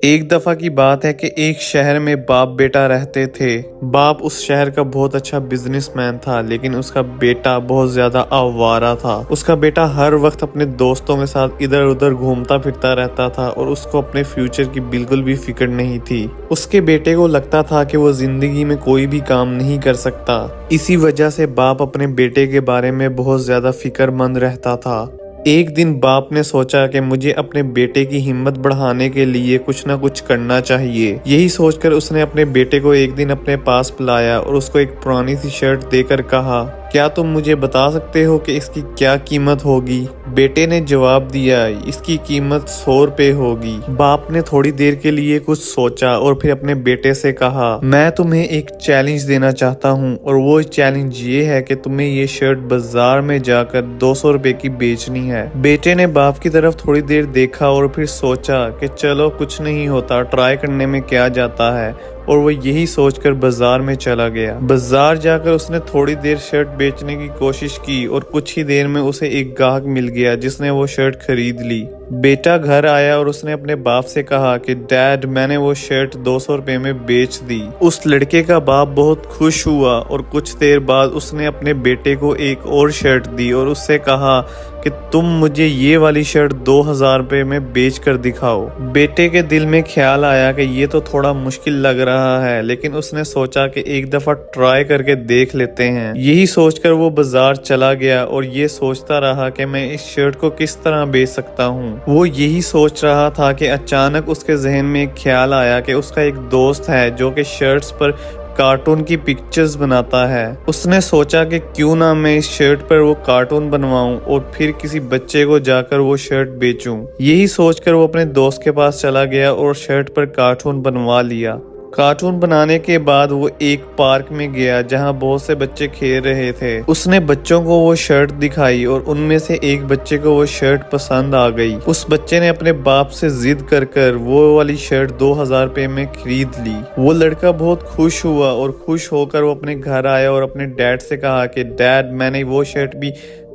ایک دفعہ کی بات ہے کہ ایک شہر میں باپ بیٹا رہتے تھے۔ باپ اس شہر کا بہت اچھا بزنس مین تھا، لیکن اس کا بیٹا بہت زیادہ آوارہ تھا۔ اس کا بیٹا ہر وقت اپنے دوستوں کے ساتھ ادھر ادھر گھومتا پھرتا رہتا تھا اور اس کو اپنے فیوچر کی بالکل بھی فکر نہیں تھی۔ اس کے بیٹے کو لگتا تھا کہ وہ زندگی میں کوئی بھی کام نہیں کر سکتا۔ اسی وجہ سے باپ اپنے بیٹے کے بارے میں بہت زیادہ فکر مند رہتا تھا۔ ایک دن باپ نے سوچا کہ مجھے اپنے بیٹے کی ہمت بڑھانے کے لیے کچھ نہ کچھ کرنا چاہیے۔ یہی سوچ کر اس نے اپنے بیٹے کو ایک دن اپنے پاس بلایا اور اس کو ایک پرانی سی شرٹ دے کر کہا، کیا تم مجھے بتا سکتے ہو کہ اس کی کیا قیمت ہوگی؟ بیٹے نے جواب دیا، اس کی قیمت 100 روپے ہوگی۔ باپ نے تھوڑی دیر کے لیے کچھ سوچا اور پھر اپنے بیٹے سے کہا، میں تمہیں ایک چیلنج دینا چاہتا ہوں، اور وہ چیلنج یہ ہے کہ تمہیں یہ شرٹ بازار میں جا کر 200 روپے کی بیچنی ہے۔ بیٹے نے باپ کی طرف تھوڑی دیر دیکھا اور پھر سوچا کہ چلو کچھ نہیں ہوتا، ٹرائی کرنے میں کیا جاتا ہے، اور وہ یہی سوچ کر بازار میں چلا گیا۔ بازار جا کر اس نے تھوڑی دیر شرٹ بیچنے کی کوشش کی اور کچھ ہی دیر میں اسے ایک گاہک مل گیا جس نے وہ شرٹ خرید لی۔ بیٹا گھر آیا اور اس نے اپنے باپ سے کہا کہ ڈیڈ، میں نے وہ شرٹ 200 روپے میں بیچ دی۔ اس لڑکے کا باپ بہت خوش ہوا اور کچھ دیر بعد اس نے اپنے بیٹے کو ایک اور شرٹ دی اور اس سے کہا کہ تم مجھے یہ والی شرٹ 2000 روپے میں بیچ کر دکھاؤ۔ بیٹے کے دل میں خیال آیا کہ یہ تو تھوڑا مشکل لگ رہا ہے، لیکن اس نے سوچا کہ ایک دفعہ ٹرائی کر کے دیکھ لیتے ہیں۔ یہی سوچ کر وہ بازار چلا گیا اور یہ سوچتا رہا کہ میں اس شرٹ کو کس طرح بیچ سکتا ہوں۔ وہ یہی سوچ رہا تھا کہ اچانک اس کے ذہن میں ایک خیال آیا کہ اس کا ایک دوست ہے جو کہ شرٹس پر کارٹون کی پکچرز بناتا ہے۔ اس نے سوچا کہ کیوں نہ میں اس شرٹ پر وہ کارٹون بنواؤں اور پھر کسی بچے کو جا کر وہ شرٹ بیچوں۔ یہی سوچ کر وہ اپنے دوست کے پاس چلا گیا اور شرٹ پر کارٹون بنوا لیا۔ کارٹون بنانے کے بعد وہ ایک پارک میں گیا جہاں بہت سے بچے کھیل رہے تھے۔ اس نے بچوں کو وہ شرٹ دکھائی اور ان میں سے ایک بچے کو وہ شرٹ پسند آ گئی۔ اس بچے نے اپنے باپ سے ضد کر کر وہ والی شرٹ 2000 روپے میں خرید لی۔ وہ لڑکا بہت خوش ہوا اور خوش ہو کر وہ اپنے گھر آیا اور اپنے ڈیڈ سے کہا کہ ڈیڈ، میں نے وہ شرٹ بھی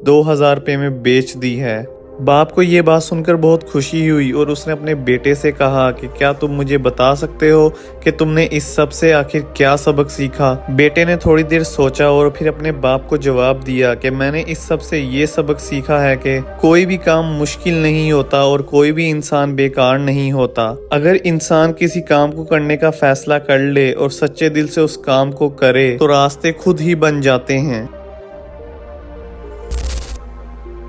2000 روپے میں بیچ دی ہے۔ باپ کو یہ بات سن کر بہت خوشی ہوئی اور اس نے اپنے بیٹے سے کہا کہ کیا تم مجھے بتا سکتے ہو کہ تم نے اس سب سے آخر کیا سبق سیکھا؟ بیٹے نے تھوڑی دیر سوچا اور پھر اپنے باپ کو جواب دیا کہ میں نے اس سب سے یہ سبق سیکھا ہے کہ کوئی بھی کام مشکل نہیں ہوتا اور کوئی بھی انسان بیکار نہیں ہوتا۔ اگر انسان کسی کام کو کرنے کا فیصلہ کر لے اور سچے دل سے اس کام کو کرے تو راستے خود ہی بن جاتے ہیں۔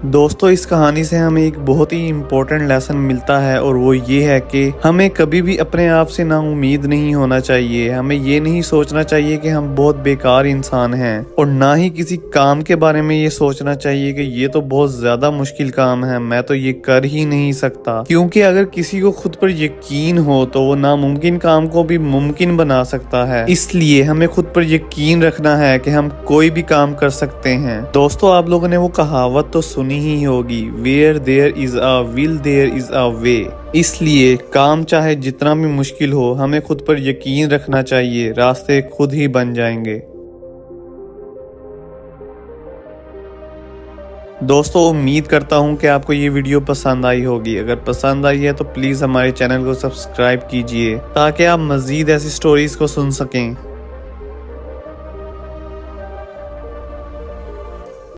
دوستو، اس کہانی سے ہمیں ایک بہت ہی امپورٹنٹ لیسن ملتا ہے اور وہ یہ ہے کہ ہمیں کبھی بھی اپنے آپ سے نا امید نہیں ہونا چاہیے۔ ہمیں یہ نہیں سوچنا چاہیے کہ ہم بہت بیکار انسان ہیں، اور نہ ہی کسی کام کے بارے میں یہ سوچنا چاہیے کہ یہ تو بہت زیادہ مشکل کام ہے، میں تو یہ کر ہی نہیں سکتا۔ کیونکہ اگر کسی کو خود پر یقین ہو تو وہ ناممکن کام کو بھی ممکن بنا سکتا ہے۔ اس لیے ہمیں خود پر یقین رکھنا ہے کہ ہم کوئی بھی کام کر سکتے ہیں۔ دوستو، آپ لوگوں نے وہ کہاوت تو سنی ہی ہوگی، where there is a will there is a way۔ اس لیے کام چاہے جتنا بھی مشکل ہو، ہمیں خود پر یقین رکھنا چاہیے، راستے خود ہی بن جائیں گے۔ دوستو، امید کرتا ہوں کہ آپ کو یہ ویڈیو پسند آئی ہوگی۔ اگر پسند آئی ہے تو پلیز ہمارے چینل کو سبسکرائب کیجئے تاکہ آپ مزید ایسی سٹوریز کو سن سکیں۔